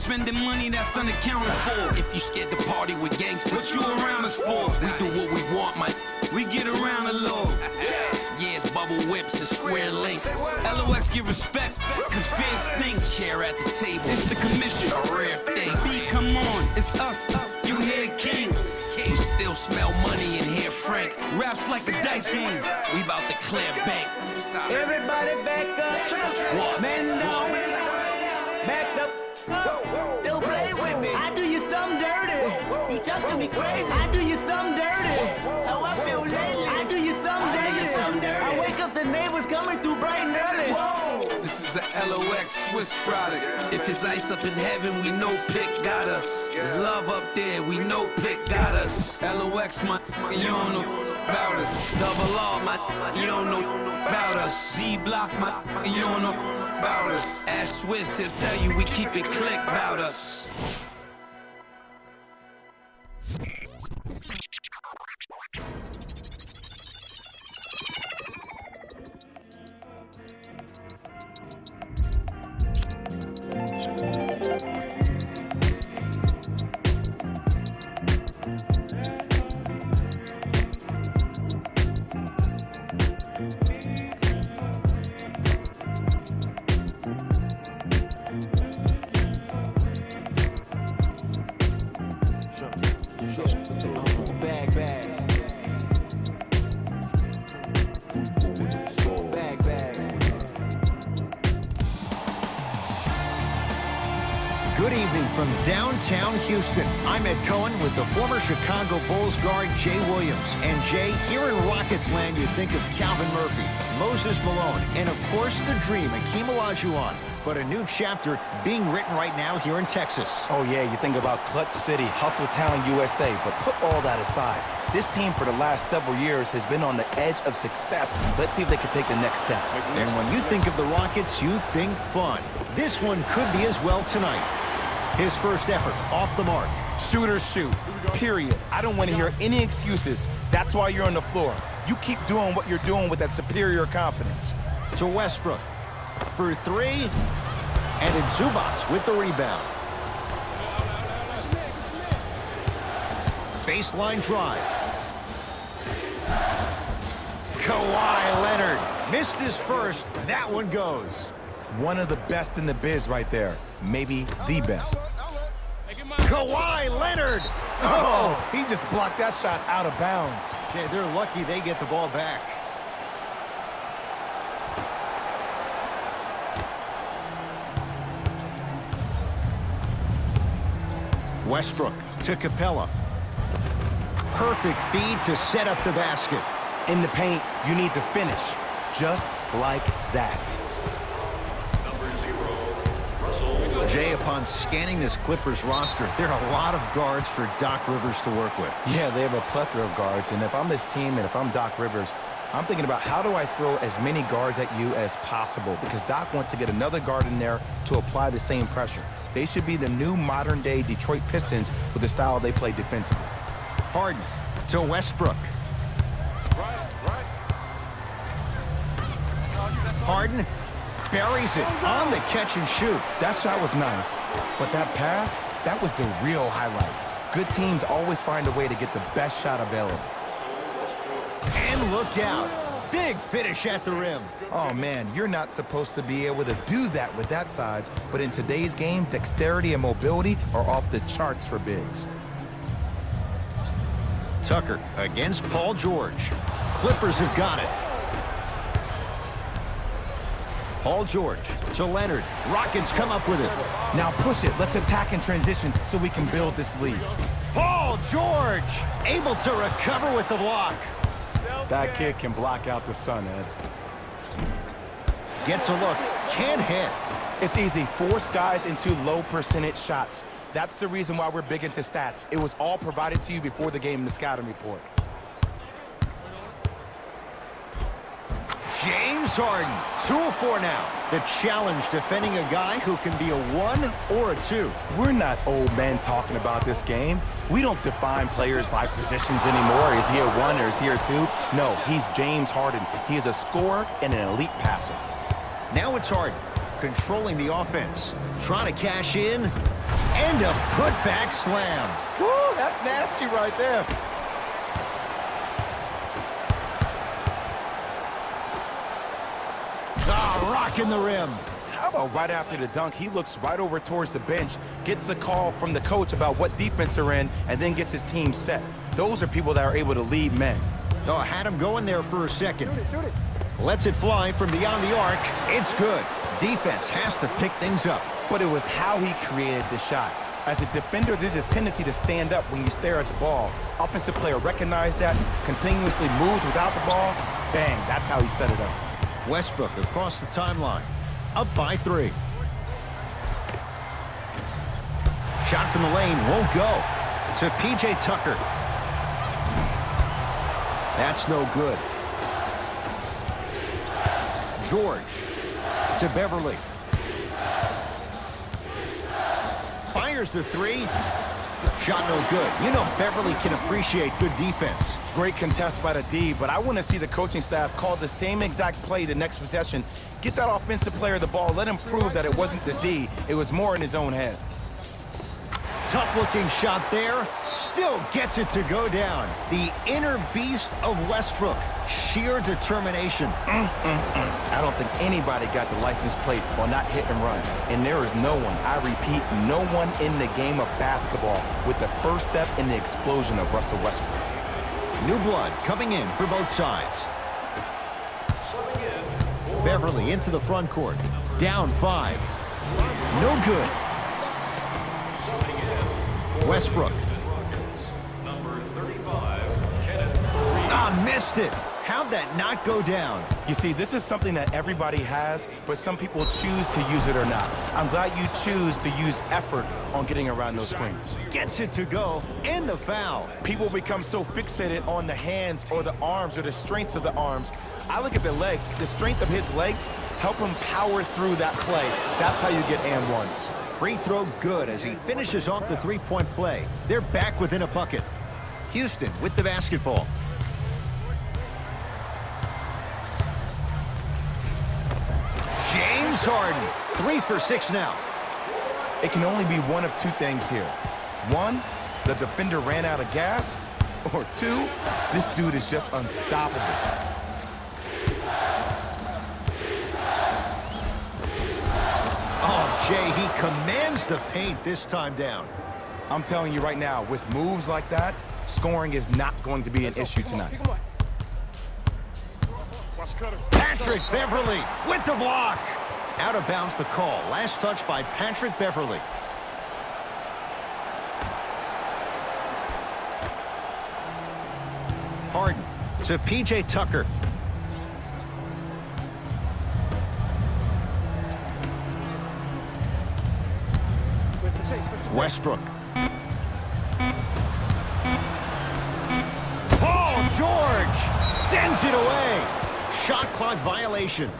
spending money that's unaccounted for. If you scared to party with gangsters, what you around us for? We do what we want, man. We get around the law. Yeah, it's bubble whips and square links. LOX give respect, cause fear stink. Chair at the table, it's the commission, a rare thing. B, come on, it's us, you hear kings. We still smell money and hear Frank. Raps like a dice game, we bout to clear bank. Everybody back up, What? man down, back up. Don't play with me. I do you something dirty. You talk to me crazy. I do you something dirty. How I feel lately. I do you something dirty. I wake up, the neighbors coming through bright and early. Whoa. This is a LOX Swiss product. If it's ice up in heaven, we know Pick got us. There's love up there, we know Pick got us. LOX, my, you don't know about us. Double R, my, you don't know about us. Z-Block, my, you don't know about us. Ask Swiss, he'll tell you we keep it click about us. Good evening from downtown Houston. I'm Ed Cohen with the former Chicago Bulls guard Jay Williams. And Jay, here in Rockets land, you think of Calvin Murphy, Moses Malone, and of course the dream, Hakeem Olajuwon. But a new chapter being written right now here in Texas. Oh yeah, you think about Clutch City, Hustle Town, USA, but put all that aside. This team for the last several years has been on the edge of success. Let's see if they can take the next step. And when you think of the Rockets, you think fun. This one could be as well tonight. His first effort, off the mark. Shooters shoot, period. I don't want to hear any excuses. That's why you're on the floor. You keep doing what you're doing with that superior confidence. To Westbrook for three, and it's Zubac with the rebound. Baseline drive. Kawhi Leonard missed his first. That one goes. One of the best in the biz right there. Maybe the best. Kawhi Leonard! Oh, he just blocked that shot out of bounds. Okay, they're lucky they get the ball back. Westbrook to Capella. Perfect feed to set up the basket. In the paint, you need to finish. Just like that. Jay, upon scanning this Clippers roster, there are a lot of guards for Doc Rivers to work with. Yeah, they have a plethora of guards, and if I'm this team and if I'm Doc Rivers, I'm thinking about how do I throw as many guards at you as possible, because Doc wants to get another guard in there to apply the same pressure. They should be the new modern-day Detroit Pistons with the style they play defensively. Harden to Westbrook. Harden buries it on the catch and shoot. That shot was nice, but that pass, that was the real highlight. Good teams always find a way to get the best shot available. And look out. Big finish at the rim. Oh, man, you're not supposed to be able to do that with that size, but in today's game, dexterity and mobility are off the charts for bigs. Tucker against Paul George. Clippers have got it. Paul George to Leonard. Rockets come up with it. Now push it. Let's attack in transition so we can build this lead. Paul George able to recover with the block. That kid can block out the sun, Ed. Gets a look. Can't hit. It's easy. Force guys into low percentage shots. That's the reason why we're big into stats. It was all provided to you before the game in the scouting report. James Harden, 2 of 4 now. The challenge defending a guy who can be a 1 or a 2. We're not old men talking about this game. We don't define players by positions anymore. Is he a 1 or is he a 2? No, he's James Harden. He is a scorer and an elite passer. Now it's Harden, controlling the offense. Trying to cash in. And a putback slam. Woo, that's nasty right there. Ah, rocking the rim. How about right after the dunk, he looks right over towards the bench, gets a call from the coach about what defense they're in, and then gets his team set. Those are people that are able to lead men. Oh, had him going there for a second. Lets it fly from beyond the arc. It's good. Defense has to pick things up. But it was how he created the shot. As a defender, there's a tendency to stand up when you stare at the ball. Offensive player recognized that, continuously moved without the ball. Bang, that's how he set it up. Westbrook across the timeline. Up by 3. Shot from the lane won't go. To P.J. Tucker. That's no good. George to Beverly. Fires the 3. Shot no good. You know Beverly can appreciate good defense. Great contest by the D, but I want to see the coaching staff call the same exact play the next possession. Get that offensive player the ball. Let him prove that it wasn't the D. It was more in his own head. Tough-looking shot there. Still gets it to go down. The inner beast of Westbrook. Sheer determination. I don't think anybody got the license plate on that hit and run. And there is no one, I repeat, no one in the game of basketball with the first step in the explosion of Russell Westbrook. New blood coming in for both sides. Beverly into the front court. Down 5. No good. Westbrook. Ah, missed it. How'd that not go down? You see, this is something that everybody has, but some people choose to use it or not. I'm glad you choose to use effort on getting around those screens. Gets it to go, and the foul. People become so fixated on the hands or the arms or the strengths of the arms. I look at the legs. The strength of his legs help him power through that play. That's how you get and ones. Free throw good as he finishes off the three-point play. They're back within a bucket. Houston with the basketball. James Harden, 3 for 6 now. It can only be one of 2 things here. 1, the defender ran out of gas. Or 2, this dude is just unstoppable. Oh, Jay, he commands the paint this time down. I'm telling you right now, with moves like that, scoring is not going to be an issue tonight. Patrick Beverly with the block. Out of bounds the call. Last touch by Patrick Beverly. Harden to P.J. Tucker. Westbrook. Paul George sends it away. Shot clock violation.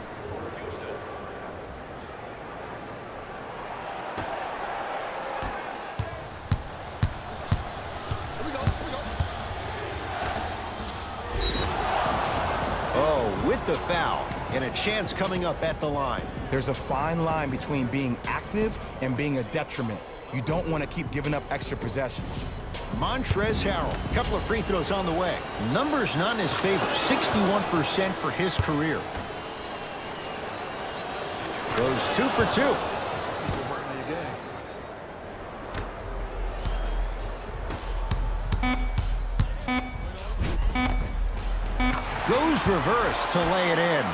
Oh, with the foul. And a chance coming up at the line. There's a fine line between being active and being a detriment. You don't want to keep giving up extra possessions. Montrezl Harrell, a couple of free throws on the way. Numbers not in his favor, 61% for his career. Goes 2 for 2. Goes reverse to lay it in.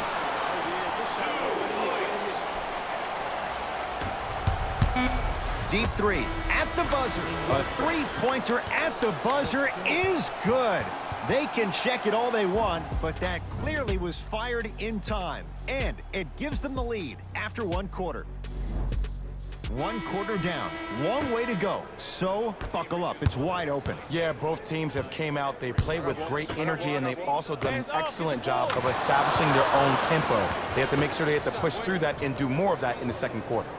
Deep 3 at the buzzer. A three-pointer at the buzzer is good. They can check it all they want, but that clearly was fired in time. And it gives them the lead after 1 quarter. 1 quarter down. Long way to go. So buckle up. It's wide open. Yeah, both teams have came out. They played with great energy, and they've also done an excellent job of establishing their own tempo. They have to make sure they have to push through that and do more of that in the 2nd quarter.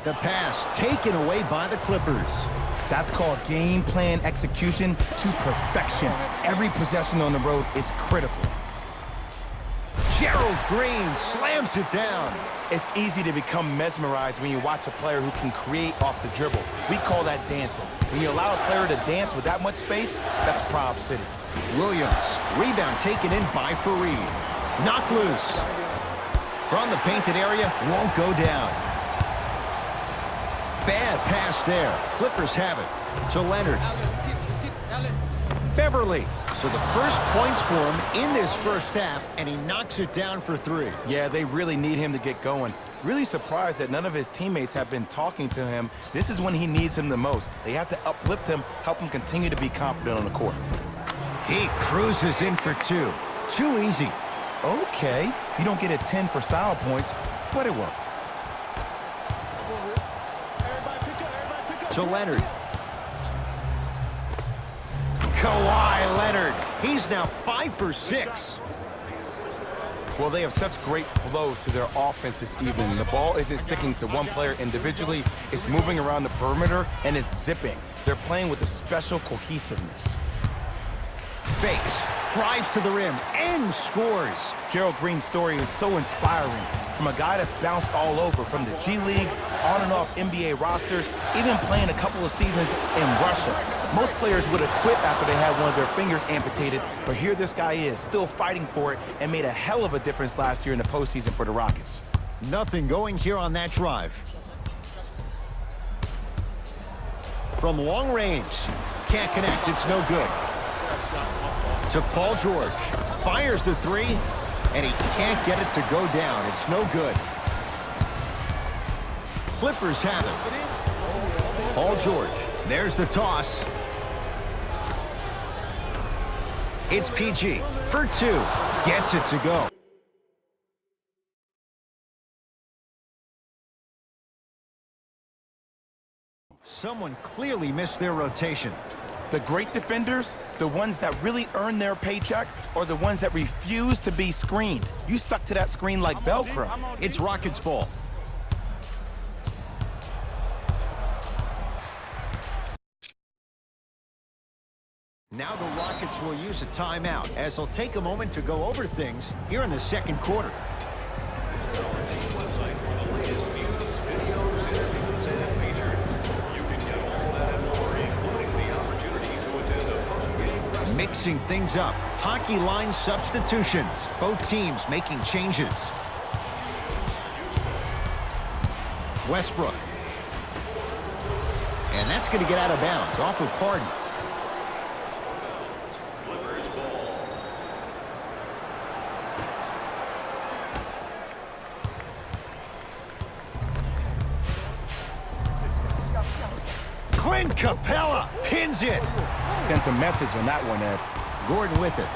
The pass taken away by the Clippers. That's called game plan execution to perfection. Every possession on the road is critical. Jarrett Gerald Green slams it down. It's easy to become mesmerized when you watch a player who can create off the dribble. We call that dancing. When you allow a player to dance with that much space, that's Prob City. Williams, rebound taken in by Fareed. Knocked loose. From the painted area, won't go down. Bad pass there. Clippers have it to Leonard. Beverly. So the first points for him in this first half, and he knocks it down for 3. Yeah, they really need him to get going. Really surprised that none of his teammates have been talking to him. This is when he needs him the most. They have to uplift him, help him continue to be confident on the court. He cruises in for 2. Too easy. Okay, you don't get a 10 for style points, but it worked. To Leonard. Kawhi Leonard. He's now 5 for 6. Well, they have such great flow to their offense this evening. The ball isn't sticking to one player individually. It's moving around the perimeter, and it's zipping. They're playing with a special cohesiveness. Fakes. Drives to the rim and scores. Gerald Green's story is so inspiring. From a guy that's bounced all over, from the G League, on and off NBA rosters, even playing a couple of seasons in Russia. Most players would have quit after they had one of their fingers amputated, but here this guy is, still fighting for it, and made a hell of a difference last year in the postseason for the Rockets. Nothing going here on that drive. From long range. Can't connect. It's no good. To Paul George. Fires the 3, and he can't get it to go down. It's no good. Clippers have it. Paul George. There's the toss. It's PG for 2. Gets it to go. Someone clearly missed their rotation. The great defenders, the ones that really earn their paycheck, or the ones that refuse to be screened. You stuck to that screen like Velcro. It's Rockets ball. Now the Rockets will use a timeout as they'll take a moment to go over things here in the second quarter. Mixing things up. Hockey line substitutions. Both teams making changes. Westbrook. And that's going to get out of bounds off of Harden. Clint Capella pins it. Sent a message on that one, Ed. Gordon with it.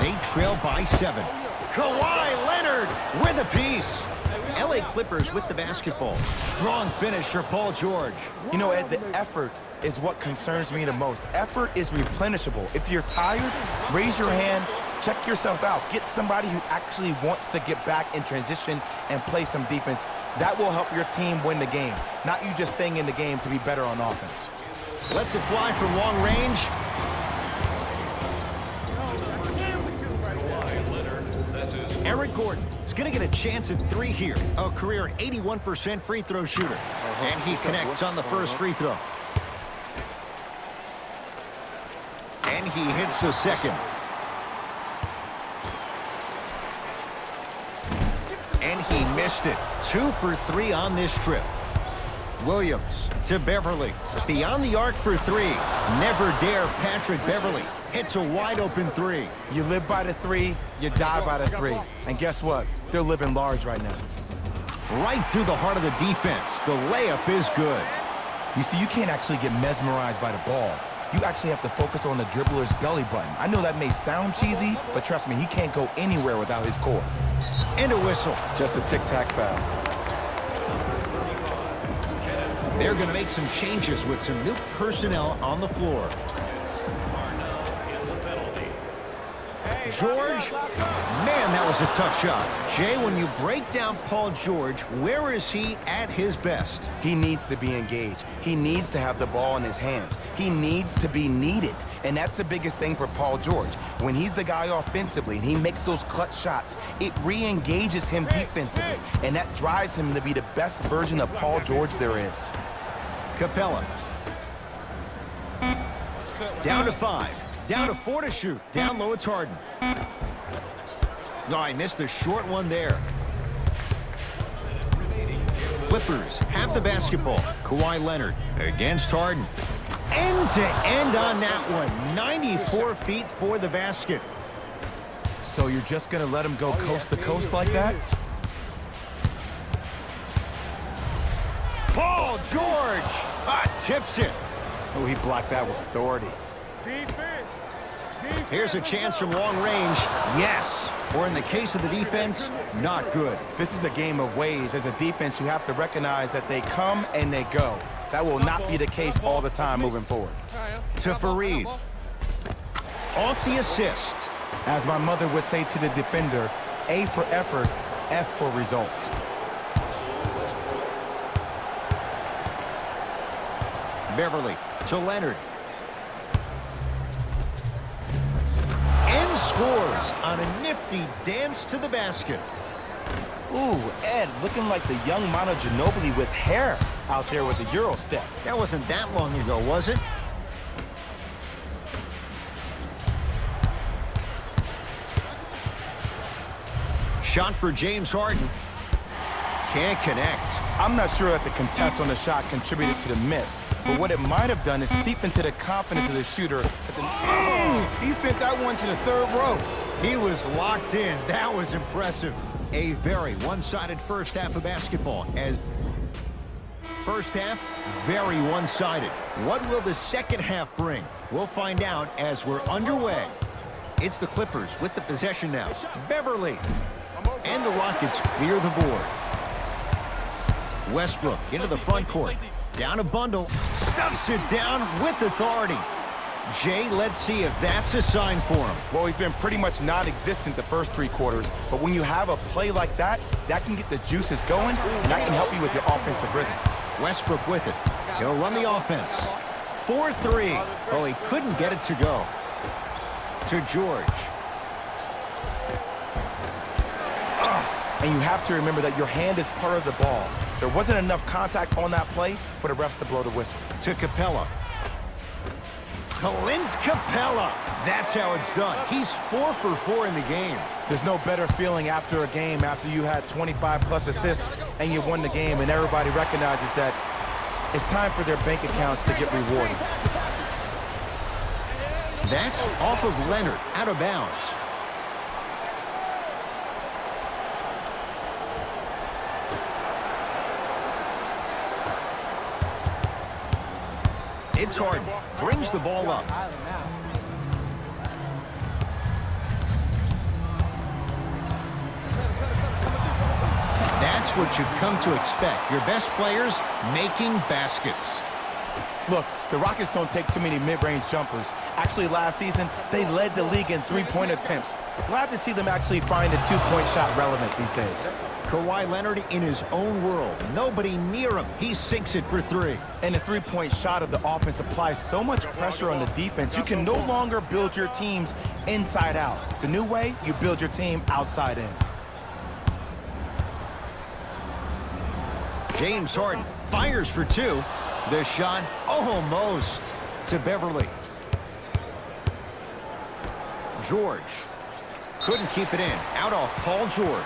They trail by 7. Kawhi Leonard with a piece. LA Clippers with the basketball. Strong finish for Paul George. You know, Ed, the effort is what concerns me the most. Effort is replenishable. If you're tired, raise your hand, check yourself out. Get somebody who actually wants to get back in transition and play some defense. That will help your team win the game, not you just staying in the game to be better on offense. Lets it fly from long range. Eric Gordon is going to get a chance at 3 here. A career 81% free throw shooter. And he connects on the first free throw. And he hits the second. And he missed it. 2 for 3 on this trip. Williams to Beverly. Beyond the arc for 3. Never dare Patrick Beverly. Hits a wide open 3. You live by the 3, you die by the 3. And guess what? They're living large right now. Right through the heart of the defense. The layup is good. You see, you can't actually get mesmerized by the ball. You actually have to focus on the dribbler's belly button. I know that may sound cheesy, but trust me, he can't go anywhere without his core. And a whistle. Just a tic-tac foul. They're going to make some changes with some new personnel on the floor. George. Man, that was a tough shot. Jay, when you break down Paul George, where is he at his best? He needs to be engaged. He needs to have the ball in his hands. He needs to be needed. And that's the biggest thing for Paul George. When he's the guy offensively and he makes those clutch shots, it re-engages him defensively. And that drives him to be the best version of Paul George there is. Capella. Down to 5. Down to 4 to shoot. Down low, it's Harden. No, I missed a short one there. Clippers have the basketball. Kawhi Leonard against Harden. End to end on that one. 94 feet for the basket. So you're just going to let him go coast to coast like that? Paul George tips it. Oh, he blocked that with authority. Here's a chance from long range. Yes. Or in the case of the defense, not good. This is a game of ways. As a defense, you have to recognize that they come and they go. That will not be the case all the time moving forward. To Fareed. Off the assist. As my mother would say to the defender, A for effort, F for results. Beverly to Leonard. And scores on a nifty dance to the basket. Ooh, Ed, looking like the young Manu Ginobili with hair out there with the Euro step. That wasn't that long ago, was it? Shot for James Harden. Can't connect. I'm not sure that the contest on the shot contributed to the miss, but what it might have done is seep into the confidence of the shooter. He sent that one to the third row. He was locked in. That was impressive. A very one-sided first half of basketball. As first half, very one-sided. What will the second half bring? We'll find out as we're underway. It's the Clippers with the possession now. Beverly. And the Rockets clear the board. Westbrook into the front court. Down a bundle. Stuffs it down with authority. Jay, let's see if that's a sign for him. Well, he's been pretty much non-existent the first 3 quarters, but when you have a play like that, that can get the juices going, and that can help you with your offensive rhythm. Westbrook with it. He'll run the offense. 4-3. Oh, he couldn't get it to go. To George. And you have to remember that your hand is part of the ball. There wasn't enough contact on that play for the refs to blow the whistle. To Capella. Clint Capella. That's how it's done. He's 4 for 4 in the game. There's no better feeling after a game after you had 25+ assists and you won the game and everybody recognizes that it's time for their bank accounts to get rewarded. That's off of Leonard, out of bounds. It's Harden. Brings the ball up. That's what you've come to expect. Your best players making baskets. Look, the Rockets don't take too many mid-range jumpers. Actually, last season, they led the league in 3-point attempts. Glad to see them actually find a 2-point shot relevant these days. Kawhi Leonard in his own world. Nobody near him. He sinks it for 3. And the 3-point shot of the offense applies so much pressure on the defense, you can no longer build your teams inside out. The new way, you build your team outside in. James Harden fires for 2. The shot almost to Beverly. George couldn't keep it in. Out off Paul George.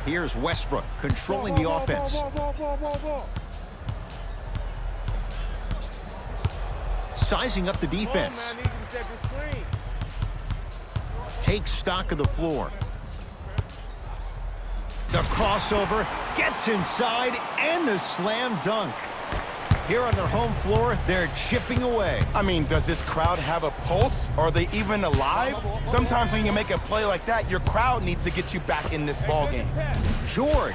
Here's Westbrook controlling the offense. Sizing up the defense. Takes stock of the floor. The crossover gets inside and the slam dunk. Here on their home floor, they're chipping away. I mean, does this crowd have a pulse? Are they even alive? Sometimes when you make a play like that, your crowd needs to get you back in this ball game. George,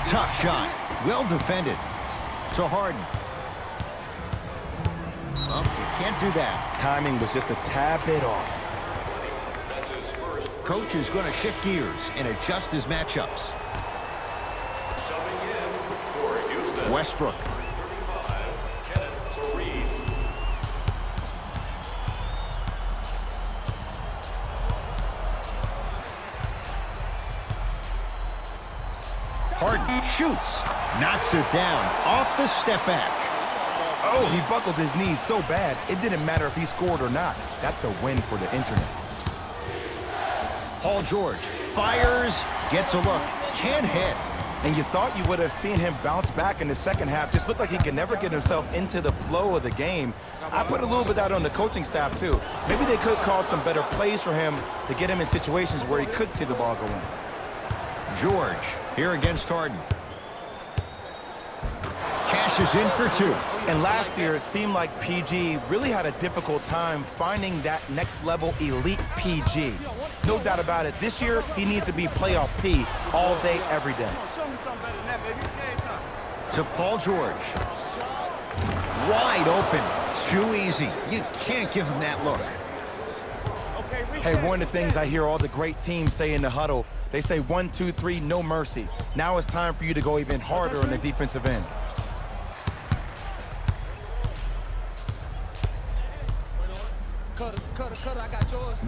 tough shot, well defended. To Harden. Oh, you can't do that. Timing was just a tad bit off. Coach is going to shift gears and adjust his matchups. Westbrook. Harden shoots. Knocks it down off the step back. Oh, he buckled his knees so bad, it didn't matter if he scored or not. That's a win for the internet. Paul George fires, gets a look, can't hit. And you thought you would have seen him bounce back in the second half. Just looked like he could never get himself into the flow of the game. I put a little bit out on the coaching staff, too. Maybe they could call some better plays for him to get him in situations where he could see the ball go in. George here against Harden. Cashes in for two. And last year, it seemed like PG really had a difficult time finding that next level elite PG. No doubt about it. This year, he needs to be playoff P all day, every day. To Paul George. Wide open. Too easy. You can't give him that look. Hey, one of the things I hear all the great teams say in the huddle, they say 1, 2, 3, no mercy. Now it's time for you to go even harder on the defensive end.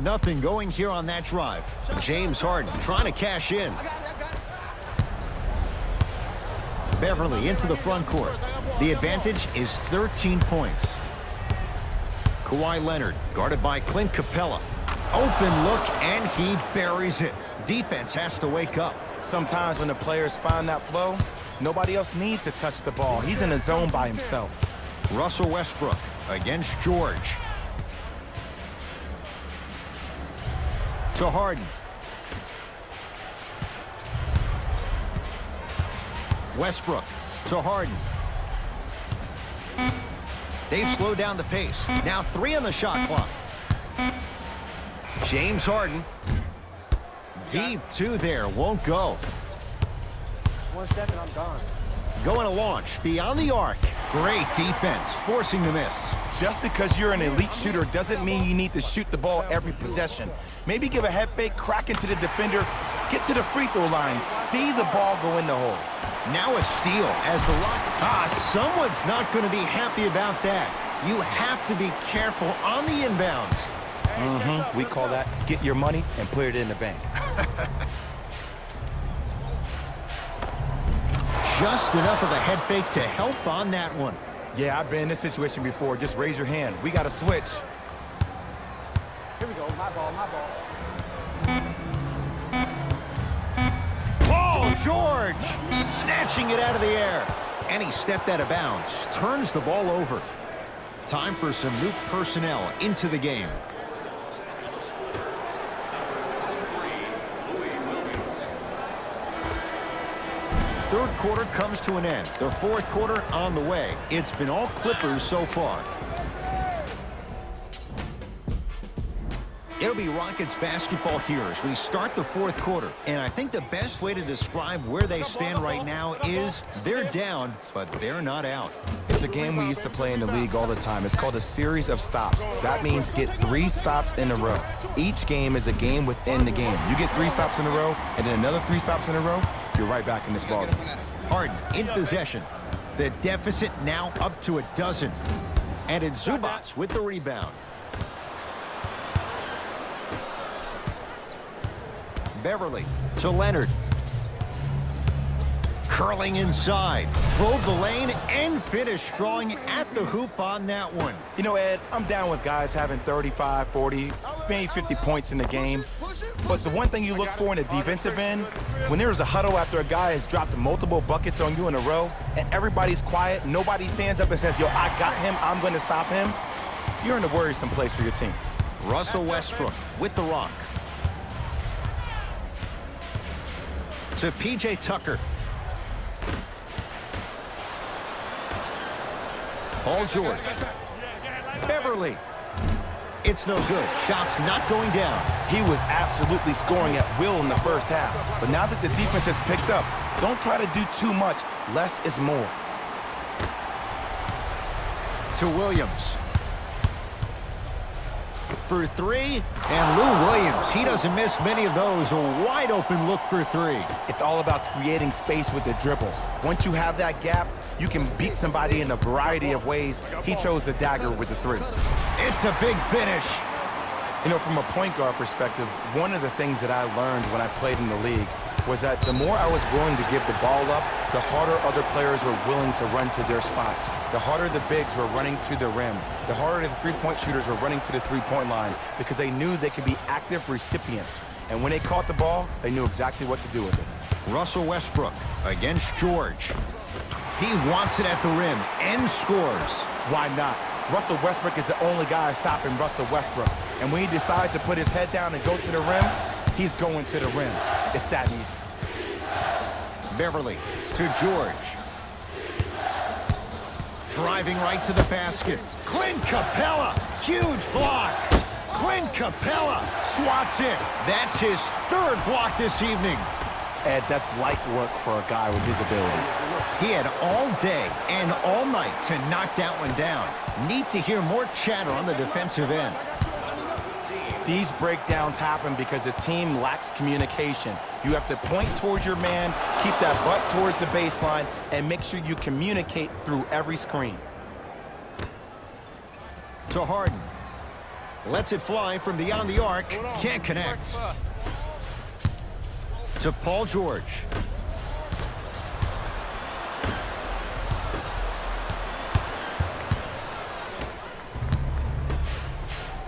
Nothing going here on that drive. James Harden trying to cash in. Beverly into the front court. The advantage is 13 points. Kawhi Leonard guarded by Clint Capella. Open look, and he buries it. Defense has to wake up. Sometimes when the players find that flow, nobody else needs to touch the ball. He's in the zone by himself. Russell Westbrook against George. To Harden. Westbrook to Harden. They've slowed down the pace. Now 3 on the shot clock. James Harden. Deep 2 there. Won't go. 1 second, I'm gone. Going to launch beyond the arc. Great defense, forcing the miss. Just because you're an elite shooter doesn't mean you need to shoot the ball every possession. Maybe give a head fake, crack into the defender, get to the free throw line, see the ball go in the hole. Now a steal as the someone's not going to be happy about that. You have to be careful on the inbounds. We call that get your money and put it in the bank. Just enough of a head fake to help on that one. Yeah, I've been in this situation before. Just raise your hand. We got to switch. Here we go. My ball, my ball. Paul George snatching it out of the air. And he stepped out of bounds. Turns the ball over. Time for some new personnel into the game. Third quarter comes to an end. The fourth quarter on the way. It's been all Clippers so far. It'll be Rockets basketball here as we start the fourth quarter. And I think the best way to describe where they stand right now is they're down, but they're not out. It's a game we used to play in the league all the time. It's called a series of stops. That means get 3 stops in a row. Each game is a game within the game. You get 3 stops in a row, and then another 3 stops in a row, you're right back in this ballgame. Harden in possession. The deficit now up to 12. And it's Zubac with the rebound. Beverly to Leonard. Curling inside. Drove the lane and finished strong at the hoop on that one. You know, Ed, I'm down with guys having 35, 40, maybe 50 points in the game. But the one thing you look for in the defensive end, when there's a huddle after a guy has dropped multiple buckets on you in a row, and everybody's quiet, nobody stands up and says, yo, I got him, I'm going to stop him, you're in a worrisome place for your team. Russell Westbrook with the rock. To P.J. Tucker. Paul George. Beverly. It's no good. Shots not going down. He was absolutely scoring at will in the first half. But now that the defense has picked up, don't try to do too much. Less is more. to Williams. For three, and Lou Williams, he doesn't miss many of those. A wide open look for three. It's all about creating space with the dribble. Once you have that gap, you can beat somebody in a variety of ways. He chose the dagger with the three. It's a big finish. You know, from a point guard perspective, one of the things that I learned when I played in the league was that the more I was willing to give the ball up, the harder other players were willing to run to their spots. The harder the bigs were running to the rim. The harder the three-point shooters were running to the three-point line because they knew they could be active recipients. And when they caught the ball, they knew exactly what to do with it. Russell Westbrook against George. He wants it at the rim and scores. Why not? Russell Westbrook is the only guy stopping Russell Westbrook. And when he decides to put his head down and go to the rim, he's going to the rim. It's that easy. Beverly to George. Driving right to the basket. Clint Capella, huge block. Clint Capella swats it. That's his third block this evening. Ed, that's light work for a guy with his ability. He had all day and all night to knock that one down. Need to hear more chatter on the defensive end. These breakdowns happen because the team lacks communication. You have to point towards your man, keep that butt towards the baseline, and make sure you communicate through every screen. To Harden. Lets it fly from beyond the arc. Can't connect. To Paul George.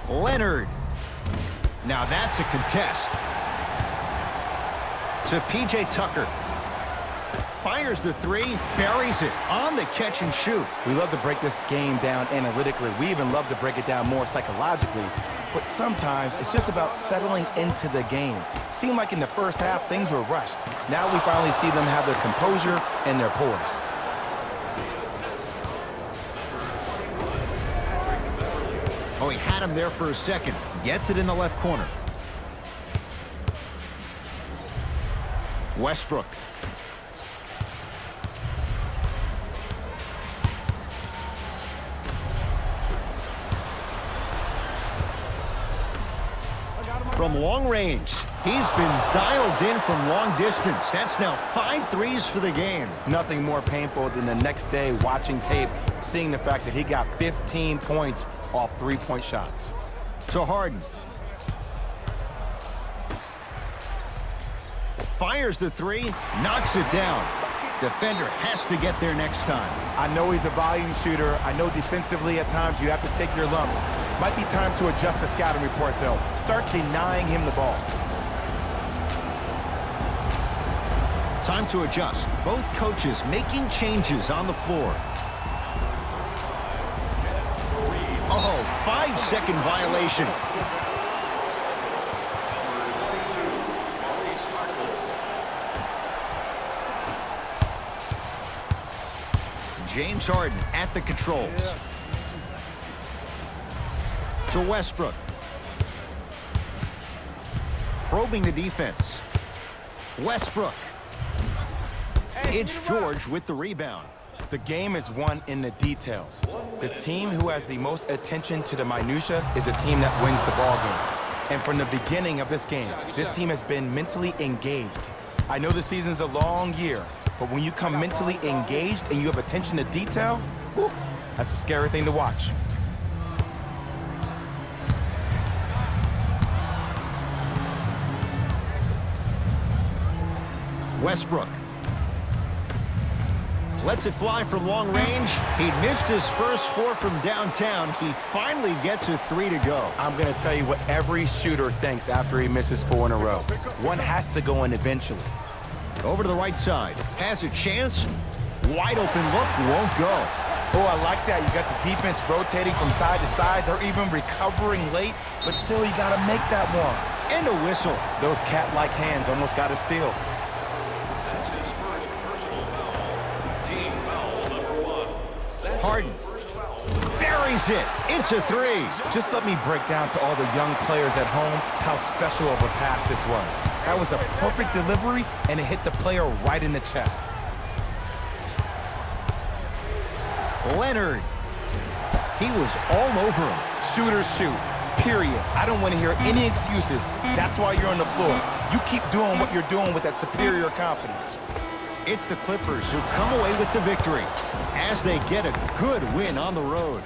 Leonard. Now that's a contest. To P.J. Tucker. Fires the three, buries it on the catch and shoot. We love to break this game down analytically. We even love to break it down more psychologically. But sometimes it's just about settling into the game. Seemed like in the first half, things were rushed. Now we finally see them have their composure and their poise. Oh, he had him there for a second. Gets it in the left corner. Westbrook. From long range, he's been dialed in from long distance. That's now 5 threes for the game. Nothing more painful than the next day watching tape, seeing the fact that he got 15 points off three-point shots. To Harden. Fires the three, knocks it down. Defender has to get there next time. I know he's a volume shooter. I know defensively at times you have to take your lumps. Might be time to adjust the scouting report, though. Start denying him the ball. Time to adjust. Both coaches making changes on the floor. Oh, 5-second violation. James Harden at the controls. To Westbrook. Probing the defense. Westbrook. It's George with the rebound. The game is won in the details. The team who has the most attention to the minutia is a team that wins the ball game. And from the beginning of this game, this team has been mentally engaged. I know the season's a long year, but when you come mentally engaged and you have attention to detail, whew, that's a scary thing to watch. Westbrook. Lets it fly from long range. He missed his first 4 from downtown. He finally gets a 3 to go. I'm going to tell you what every shooter thinks after he misses 4 in a row. One has to go in eventually. Over to the right side. Has a chance. Wide open look. Won't go. Oh, I like that. You got the defense rotating from side to side. They're even recovering late, but still you got to make that one. And a whistle. Those cat-like hands almost got a steal. Harden buries it. It's a 3. Just let me break down to all the young players at home how special of a pass this was. That was a perfect delivery, and it hit the player right in the chest. Leonard. He was all over him. Shooters shoot, period. I don't want to hear any excuses. That's why you're on the floor. You keep doing what you're doing with that superior confidence. It's the Clippers who come away with the victory as they get a good win on the road.